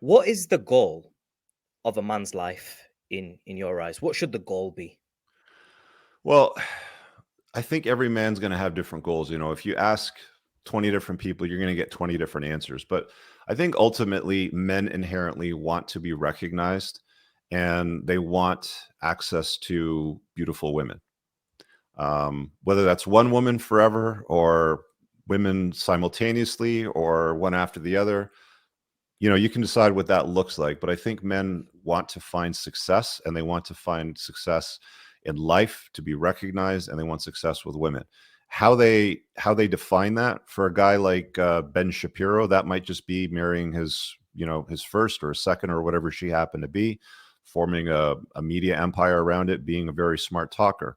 What is the goal of a man's life in your eyes? What should the goal be? Well, I think every man's going to have different goals. If you ask 20 different people, you're going to get 20 different answers. But I think ultimately, men inherently want to be recognized and they want access to beautiful women. Whether that's one woman forever or women simultaneously or one after the other, you can decide what that looks like. But I think men want to find success and they want to find success in life, to be recognized, and they want success with women. How they define that for a guy like Ben Shapiro, that might just be marrying his first or second or whatever she happened to be, forming a media empire around it, being a very smart talker.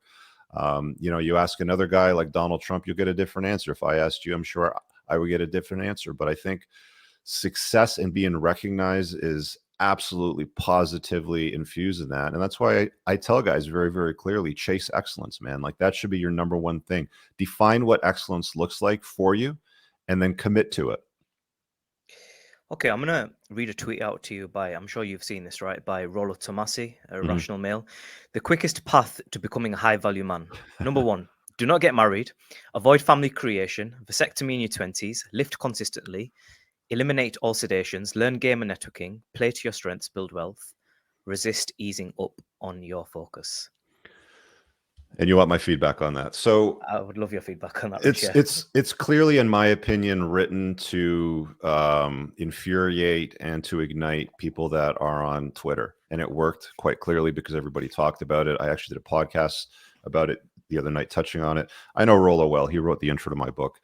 You ask another guy like Donald Trump, you'll get a different answer. If I asked you, I'm sure I would get a different answer. But I think success and being recognized is absolutely positively infused in that. And that's why I tell guys very, very clearly, chase excellence, man. Like that should be your number one thing. Define what excellence looks like for you and then commit to it. Okay, I'm gonna read a tweet out to you by, I'm sure you've seen this, right? By Rollo Tomasi, a Mhm. Rational Male. The quickest path to becoming a high value man. Number one, do not get married. Avoid family creation. Vasectomy in your 20s. Lift consistently. Eliminate all sedations. Learn gamer networking. Play to your strengths. Build wealth. Resist easing up on your focus. And you want my feedback on that. So I would love your feedback on that, Rich. it's Yeah. it's it's clearly, in my opinion, written to infuriate and to ignite people that are on Twitter, and it worked quite clearly because everybody talked about it. I actually did a podcast about it the other night, touching on it. I know Rollo well; he wrote the intro to my book.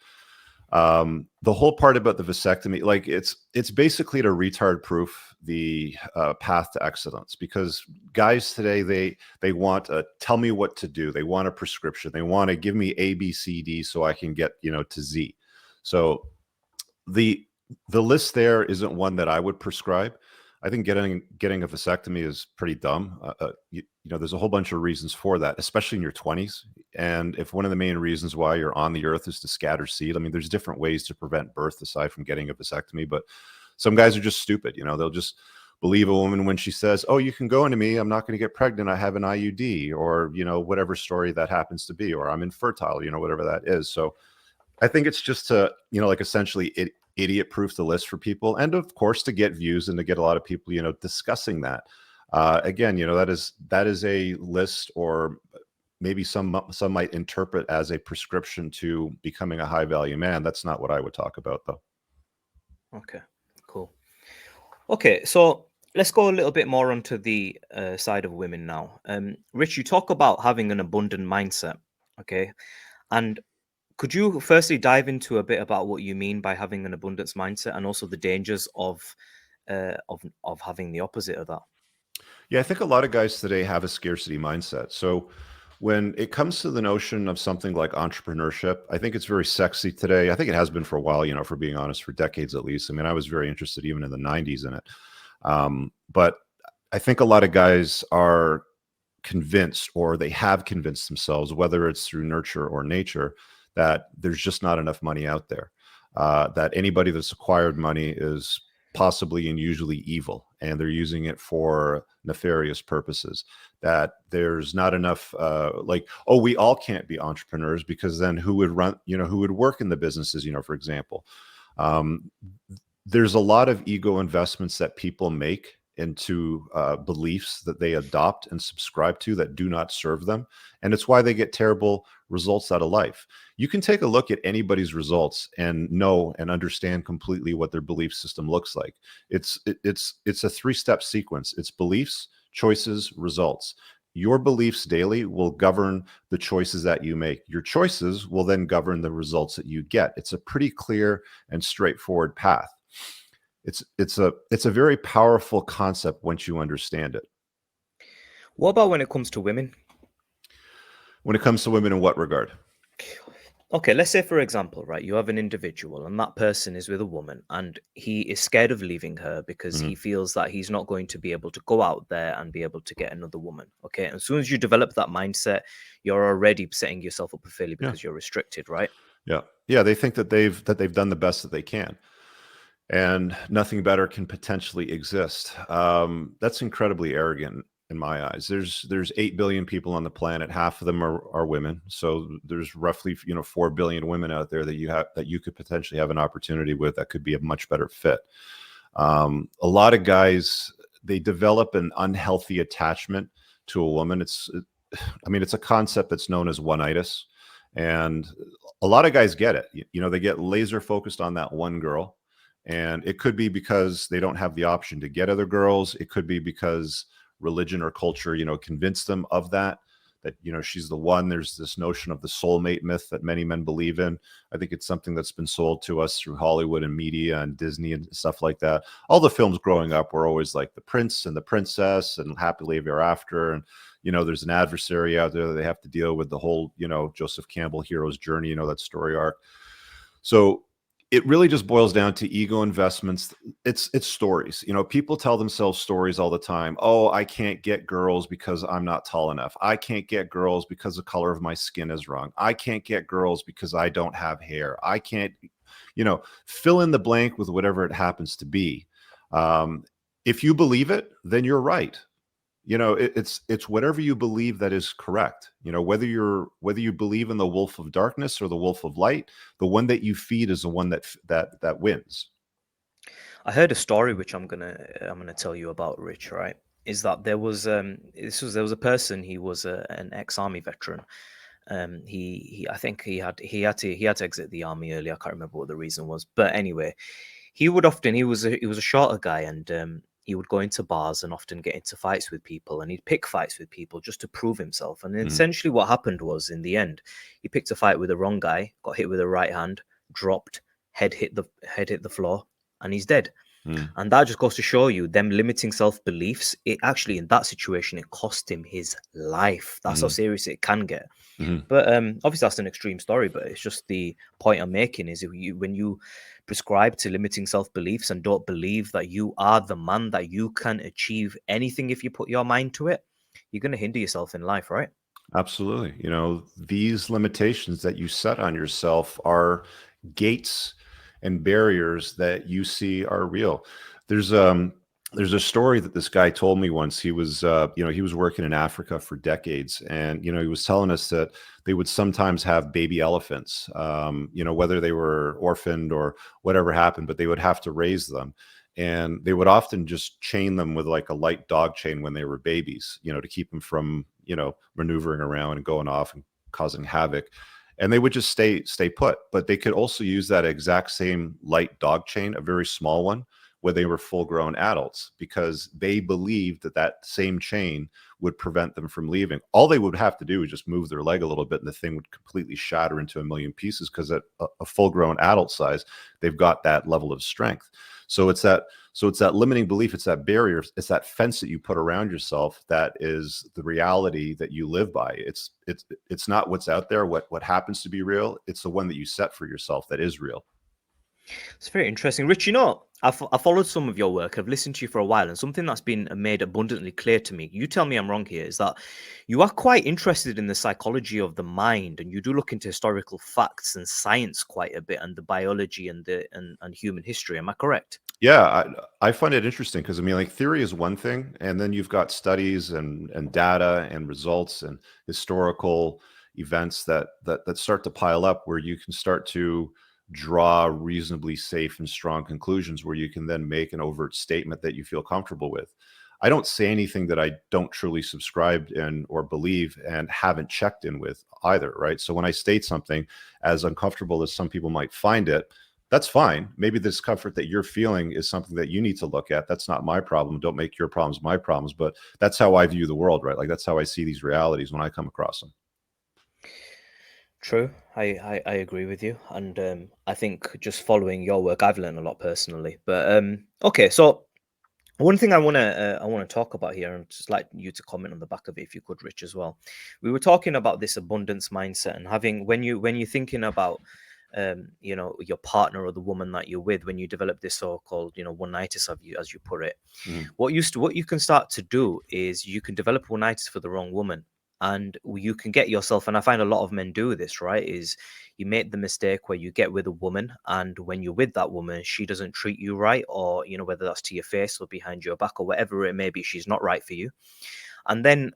The whole part about the vasectomy, like it's basically to retard proof the path to excellence, because guys today, they want a tell me what to do, they want a prescription, they want to give me ABCD so I can get to Z. So the the list there isn't one that I would prescribe. I think getting a vasectomy is pretty dumb. There's a whole bunch of reasons for that, especially in your 20s. And if one of the main reasons why you're on the earth is to scatter seed, I mean, there's different ways to prevent birth aside from getting a vasectomy. But some guys are just stupid. They'll just believe a woman when she says, "Oh, you can go into me. I'm not going to get pregnant. I have an IUD," or whatever story that happens to be, or I'm infertile. Whatever that is. So I think it's just to, like essentially idiot proof the list for people. And of course, to get views and to get a lot of people, discussing that. Again, that is a list, or maybe some might interpret as a prescription to becoming a high value man. That's not what I would talk about, though. Okay, cool. Okay, so let's go a little bit more onto the side of women now. Rich, you talk about having an abundant mindset, okay? And could you firstly dive into a bit about what you mean by having an abundance mindset, and also the dangers of having the opposite of that? Yeah, I think a lot of guys today have a scarcity mindset. So when it comes to the notion of something like entrepreneurship, I think it's very sexy today. I think it has been for a while, for being honest, for decades at least. I mean, I was very interested even in the 90s in it. But I think a lot of guys are convinced, or they have convinced themselves, whether it's through nurture or nature, that there's just not enough money out there. That anybody that's acquired money is possibly and usually evil, and they're using it for nefarious purposes. That there's not enough, like, oh, we all can't be entrepreneurs, because then who would run, who would work in the businesses, for example. Um, there's a lot of ego investments that people make into beliefs that they adopt and subscribe to that do not serve them. And it's why they get terrible results out of life. You can take a look at anybody's results and know and understand completely what their belief system looks like. It's a three-step sequence. It's beliefs, choices, results. Your beliefs daily will govern the choices that you make. Your choices will then govern the results that you get. It's a pretty clear and straightforward path. It's a very powerful concept once you understand it. What about when it comes to women? When it comes to women, in what regard? Okay, let's say, for example, right, you have an individual and that person is with a woman and he is scared of leaving her because he Mhm. feels that he's not going to be able to go out there and be able to get another woman. Okay, and as soon as you develop that mindset, you're already setting yourself up for failure Yeah, because you're restricted, right? yeah, yeah. They think that they've done the best that they can. and nothing better can potentially exist. That's incredibly arrogant in my eyes. There's 8 billion people on the planet. Half of them are women. So there's roughly 4 billion women out there that you could potentially have an opportunity with that could be a much better fit. A lot of guys, they develop an unhealthy attachment to a woman. It's a concept that's known as one-itis, and a lot of guys get it. They get laser focused on that one girl, and it could be because they don't have the option to get other girls. It could be because religion or culture, convinced them of that she's the one. There's this notion of the soulmate myth that many men believe in. I think it's something that's been sold to us through Hollywood and media and Disney and stuff like that. All the films growing up were always like the prince and the princess and happily ever after. And, there's an adversary out there that they have to deal with, the whole, Joseph Campbell hero's journey, that story arc. So it really just boils down to ego investments. It's stories. People tell themselves stories all the time. Oh, I can't get girls because I'm not tall enough. I can't get girls because the color of my skin is wrong. I can't get girls because I don't have hair. I can't, fill in the blank with whatever it happens to be. If you believe it, then you're right. It's whatever you believe that is correct. Whether you believe in the wolf of darkness or the wolf of light, the one that you feed is the one that wins. I heard a story which I'm gonna tell you about, Rich. Right? Is that there was a person. He was an ex-army veteran. I think he had to exit the army early. I can't remember what the reason was, but anyway, he was a shorter guy, and he would go into bars and often get into fights with people, and he'd pick fights with people just to prove himself. And essentially what happened was, in the end, he picked a fight with the wrong guy, got hit with a right hand, dropped, head hit the floor, and he's dead. And that just goes to show you, them limiting self-beliefs, it actually, in that situation, it cost him his life. That's how serious it can get. But obviously that's an extreme story, but it's just the point I'm making is, when you prescribe to limiting self-beliefs and don't believe that you are the man, that you can achieve anything if you put your mind to it, you're going to hinder yourself in life, right? Absolutely. These limitations that you set on yourself are gates and barriers that you see are real. There's a story that this guy told me once. He was he was working in Africa for decades, and he was telling us that they would sometimes have baby elephants, whether they were orphaned or whatever happened, but they would have to raise them. And they would often just chain them with like a light dog chain when they were babies, to keep them from, maneuvering around and going off and causing havoc. And they would just stay put. But they could also use that exact same light dog chain, a very small one, when they were full-grown adults, because they believed that same chain would prevent them from leaving. All they would have to do is just move their leg a little bit, and the thing would completely shatter into a million pieces, because at a full-grown adult size, they've got that level of strength. So it's that limiting belief, it's that barrier, it's that fence that you put around yourself that is the reality that you live by. It's not what's out there, what happens to be real. It's the one that you set for yourself that is real. It's very interesting. Rich, I followed some of your work. I've listened to you for a while, and something that's been made abundantly clear to me, you tell me I'm wrong here, is that you are quite interested in the psychology of the mind, and you do look into historical facts and science quite a bit, and the biology and human history. Am I correct? Yeah, I find it interesting because theory is one thing, and then you've got studies and data and results and historical events that start to pile up, where you can start to draw reasonably safe and strong conclusions, where you can then make an overt statement that you feel comfortable with. I don't say anything that I don't truly subscribe in or believe and haven't checked in with either, right? So when I state something, as uncomfortable as some people might find it, that's fine. Maybe the discomfort that you're feeling is something that you need to look at. That's not my problem. Don't make your problems my problems. But that's how I view the world, right? Like, that's how I see these realities when I come across them. True. I agree with you. And I think just following your work, I've learned a lot personally. But okay, so one thing I wanna talk about here, and just like you to comment on the back of it, if you could, Rich, as well. We were talking about this abundance mindset, and having, when you're thinking about your partner or the woman that you're with, when you develop this so-called one-nightitis, as you put it, what you can start to do is you can develop one-nightitis for the wrong woman, And you can get yourself, and I find a lot of men do this, right? Is you make the mistake where you get with a woman, and when you're with that woman, she doesn't treat you right, or whether that's to your face or behind your back or whatever it may be, she's not right for you. And then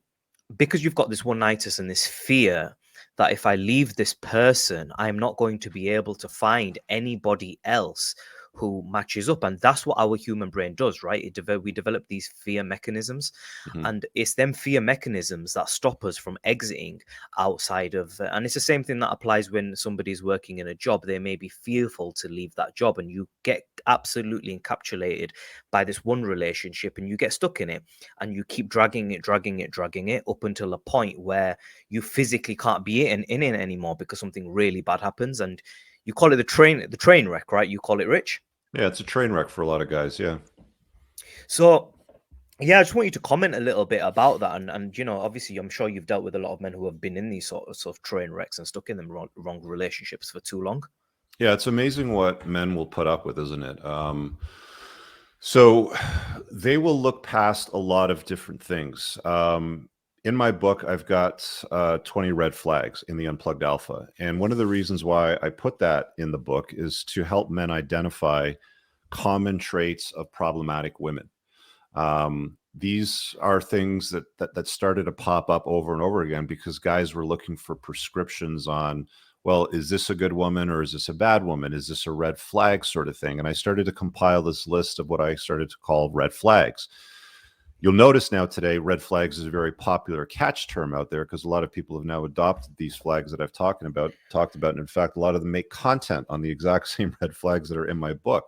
because you've got this one-nightus and this fear that if I leave this person, I'm not going to be able to find anybody else who matches up. And that's what our human brain does, right? We develop these fear mechanisms, Mhm. and it's them fear mechanisms that stop us from exiting outside of. And it's the same thing that applies when somebody's working in a job. They may be fearful to leave that job, and you get absolutely encapsulated by this one relationship, and you get stuck in it, and you keep dragging it up until a point where you physically can't be in it anymore because something really bad happens. And you call it the train wreck, right? You call it, Rich. Yeah, it's a train wreck for a lot of guys. Yeah. So yeah, I just want you to comment a little bit about that. And obviously, I'm sure you've dealt with a lot of men who have been in these sort of train wrecks and stuck in them wrong relationships for too long. Yeah, it's amazing what men will put up with, isn't it? So they will look past a lot of different things. In my book, I've got 20 red flags in the Unplugged Alpha. And one of the reasons why I put that in the book is to help men identify common traits of problematic women. These are things that started to pop up over and over again because guys were looking for prescriptions on, well, is this a good woman or is this a bad woman? Is this a red flag sort of thing? And I started to compile this list of what I started to call red flags. You'll notice now today, red flags is a very popular catch term out there because a lot of people have now adopted these flags that I've talked about. And in fact, a lot of them make content on the exact same red flags that are in my book.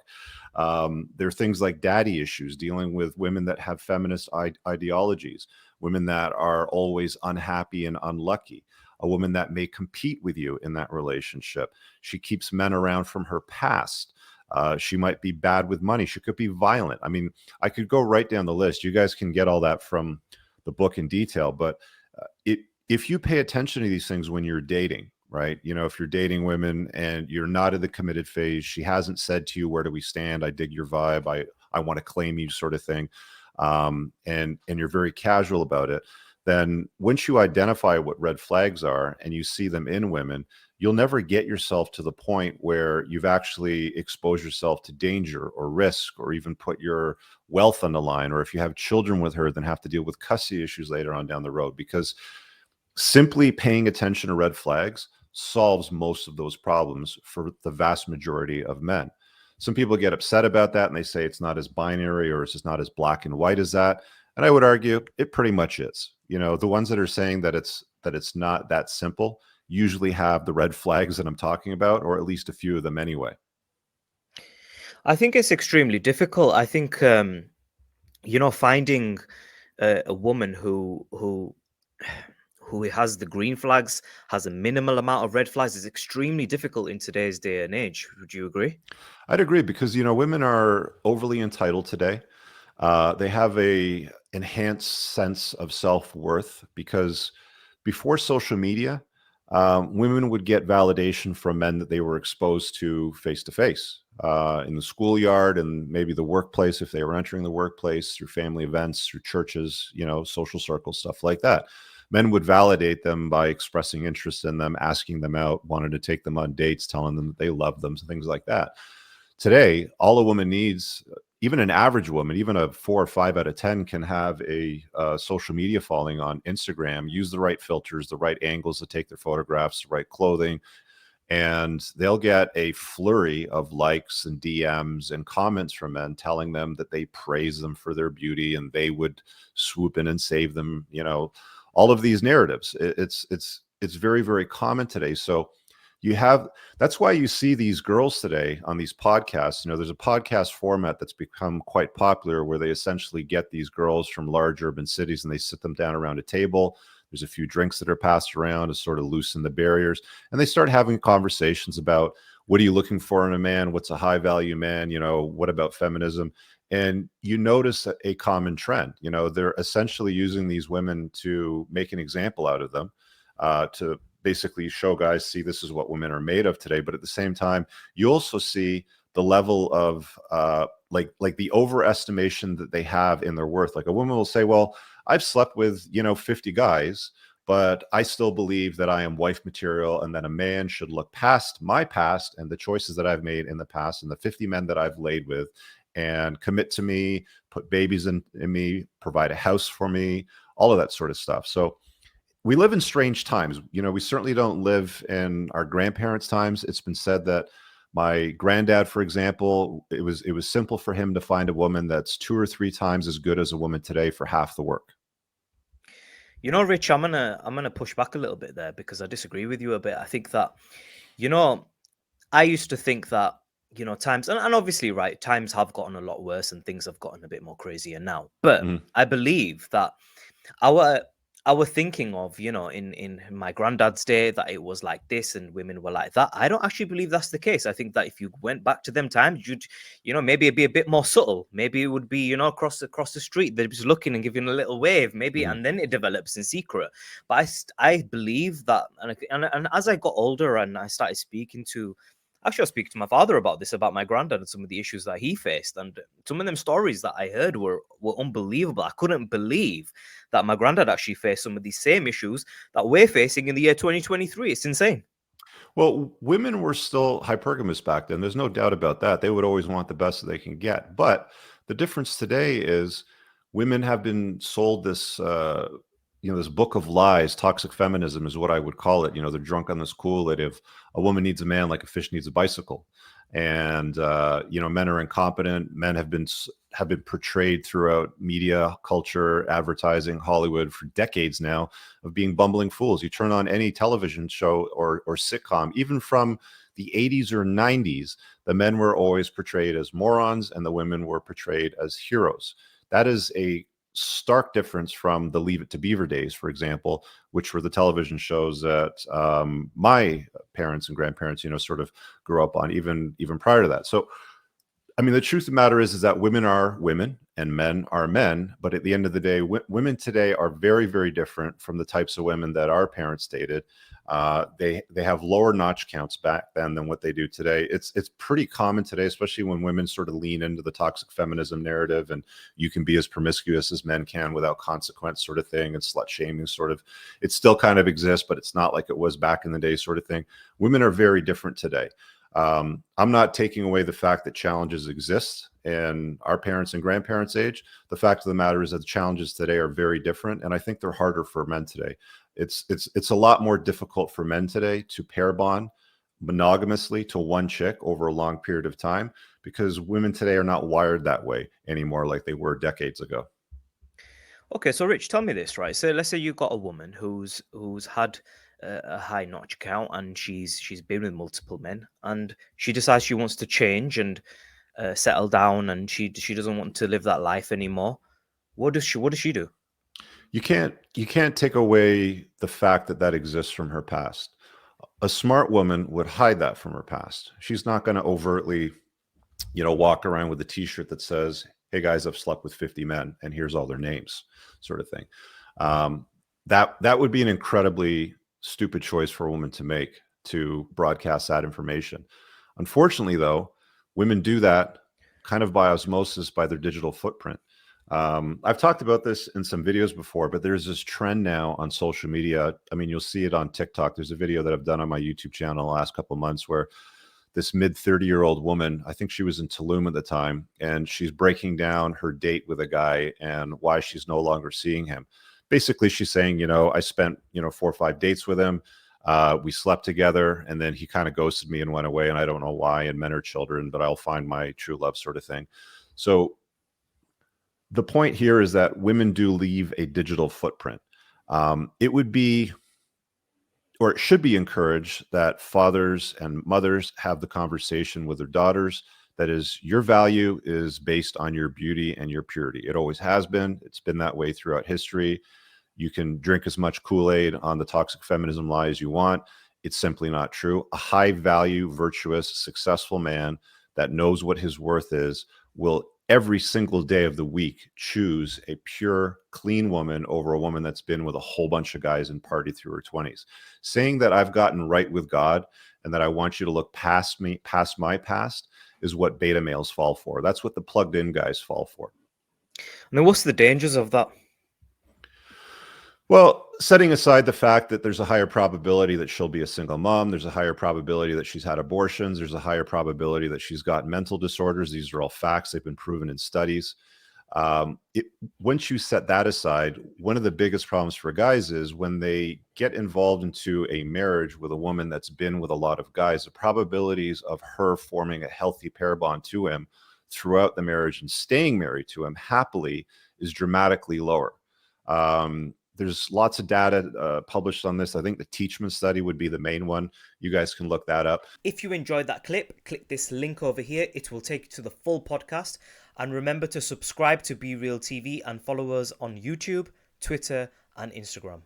There are things like daddy issues, dealing with women that have feminist ideologies, women that are always unhappy and unlucky, a woman that may compete with you in that relationship. She keeps men around from her past. She might be bad with money. She could be violent. I mean, I could go right down the list. You guys can get all that from the book in detail. But if you pay attention to these things when you're dating, right? If you're dating women and you're not in the committed phase, she hasn't said to you, where do we stand? I dig your vibe. I want to claim you, sort of thing. And you're very casual about it. Then once you identify what red flags are and you see them in women, you'll never get yourself to the point where you've actually exposed yourself to danger or risk or even put your wealth on the line. Or if you have children with her, then have to deal with custody issues later on down the road, because simply paying attention to red flags solves most of those problems for the vast majority of men. Some people get upset about that and they say it's not as binary or it's just not as black and white as that. And I would argue it pretty much is. The ones that are saying that it's not that simple usually have the red flags that I'm talking about, or at least a few of them anyway. I think it's extremely difficult. I think finding a woman who has the green flags, has a minimal amount of red flags, is extremely difficult in today's day and age. Would you agree? I'd agree, because women are overly entitled today. They have a enhanced sense of self-worth because before social media, women would get validation from men that they were exposed to face in the schoolyard and maybe the workplace, if they were entering the workplace, through family events, through churches, social circles, stuff like that. Men would validate them by expressing interest in them, asking them out, wanting to take them on dates, telling them that they love them, things like that. Today, all a woman needs, even an average woman, even a 4 or 5 out of 10, can have a social media following on Instagram, use the right filters, the right angles to take their photographs, the right clothing, and they'll get a flurry of likes and DMs and comments from men telling them that they praise them for their beauty and they would swoop in and save them. All of these narratives. It's very, very common today. So that's why you see these girls today on these podcasts. There's a podcast format that's become quite popular where they essentially get these girls from large urban cities and they sit them down around a table. There's a few drinks that are passed around to sort of loosen the barriers. And they start having conversations about, what are you looking for in a man? What's a high value man? What about feminism? And you notice a common trend. They're essentially using these women to make an example out of them, to basically show guys, see, this is what women are made of today. But at the same time, you also see the level of like the overestimation that they have in their worth. Like a woman will say, well, I've slept with 50 guys, but I still believe that I am wife material and that a man should look past my past and the choices that I've made in the past and the 50 men that I've laid with and commit to me, put babies in me, provide a house for me, all of that sort of stuff. So we live in strange times. You know, we certainly don't live in our grandparents' times. It's been said that my granddad, for example, it was simple for him to find a woman that's 2 or 3 times as good as a woman today for half the work. You know, Rich, I'm gonna push back a little bit there because I disagree with you a bit. I think that, you know, I used to think that, you know, times and obviously, right, times have gotten a lot worse and things have gotten a bit more crazier now. But Mhm. I believe that our our thinking of, you know, in my granddad's day, that it was like this and women were like that. I don't actually believe that's the case. I think that if you went back to them times, you'd, you know, maybe it'd be a bit more subtle. Maybe it would be, you know, across the street, they'd be just looking and giving a little wave, maybe, Mhm. and then it develops in secret. But I believe that, and as I got older and I started speaking to, actually, I was speaking to my father about this, about my granddad and some of the issues that he faced, and some of them stories that I heard were unbelievable. I couldn't believe that my granddad actually faced some of these same issues that we're facing in the year 2023. It's insane. Well, women were still hypergamous back then. There's no doubt about that. They would always want the best that they can get. But the difference today is women have been sold this, this book of lies. Toxic feminism is what I would call it. You know, they're drunk on this Kool-Aid of a woman needs a man like a fish needs a bicycle, and men are incompetent. Men have been portrayed throughout media, culture, advertising, Hollywood for decades now of being bumbling fools. You turn on any television show or sitcom, even from the 80s or 90s, the men were always portrayed as morons and the women were portrayed as heroes. That is a stark difference from the Leave It to Beaver days, for example, which were the television shows that my parents and grandparents, sort of grew up on, even prior to that. So I mean, the truth of the matter is that women are women and men are men. But at the end of the day, women today are very, very different from the types of women that our parents dated. They have lower notch counts back then than what they do today. It's pretty common today, especially when women sort of lean into the toxic feminism narrative, and you can be as promiscuous as men can without consequence, sort of thing, and slut shaming, sort of. It still kind of exists, but it's not like it was back in the day, sort of thing. Women are very different today. I'm not taking away the fact that challenges exist in our parents' and grandparents' age. The fact of the matter is that the challenges today are very different, and I think they're harder for men today. It's a lot more difficult for men today to pair bond monogamously to one chick over a long period of time because women today are not wired that way anymore like they were decades ago. Okay, so Rich, tell me this, right? So let's say you've got a woman who's had a high notch count and she's been with multiple men, and she decides she wants to change and settle down, and she doesn't want to live that life anymore. What does she do? You can't take away the fact that that exists from her past. A smart woman would hide that from her past. She's not going to overtly, walk around with a t-shirt that says, "Hey guys, I've slept with 50 men and here's all their names," sort of thing. Um, that would be an incredibly stupid choice for a woman to make, to broadcast that information. Unfortunately, though, women do that kind of by osmosis by their digital footprint. I've talked about this in some videos before, but there's this trend now on social media. I mean, you'll see it on TikTok. There's a video that I've done on my YouTube channel the last couple of months where this mid 30-year-old woman, I think she was in Tulum at the time, and she's breaking down her date with a guy and why she's no longer seeing him. Basically, she's saying, I spent, 4 or 5 dates with him. We slept together, and then he kind of ghosted me and went away, and I don't know why. And men are children, but I'll find my true love, sort of thing. So the point here is that women do leave a digital footprint. It would be, or it should be encouraged that fathers and mothers have the conversation with their daughters. That is, your value is based on your beauty and your purity. It always has been. It's been that way throughout history. You can drink as much Kool-Aid on the toxic feminism lie as you want. It's simply not true. A high value, virtuous, successful man that knows what his worth is will every single day of the week choose a pure, clean woman over a woman that's been with a whole bunch of guys and partied through her 20s. Saying that I've gotten right with God and that I want you to look past me, past my past, is what beta males fall for. That's what the plugged in guys fall for. I mean, what's the dangers of that? Well, setting aside the fact that there's a higher probability that she'll be a single mom, there's a higher probability that she's had abortions, there's a higher probability that she's got mental disorders. These are all facts. They've been proven in studies. Once you set that aside, one of the biggest problems for guys is when they get involved into a marriage with a woman that's been with a lot of guys, the probabilities of her forming a healthy pair bond to him throughout the marriage and staying married to him happily is dramatically lower. There's lots of data published on this. I think the Teachman study would be the main one. You guys can look that up. If you enjoyed that clip, click this link over here. It will take you to the full podcast. And remember to subscribe to Be Real TV and follow us on YouTube, Twitter, and Instagram.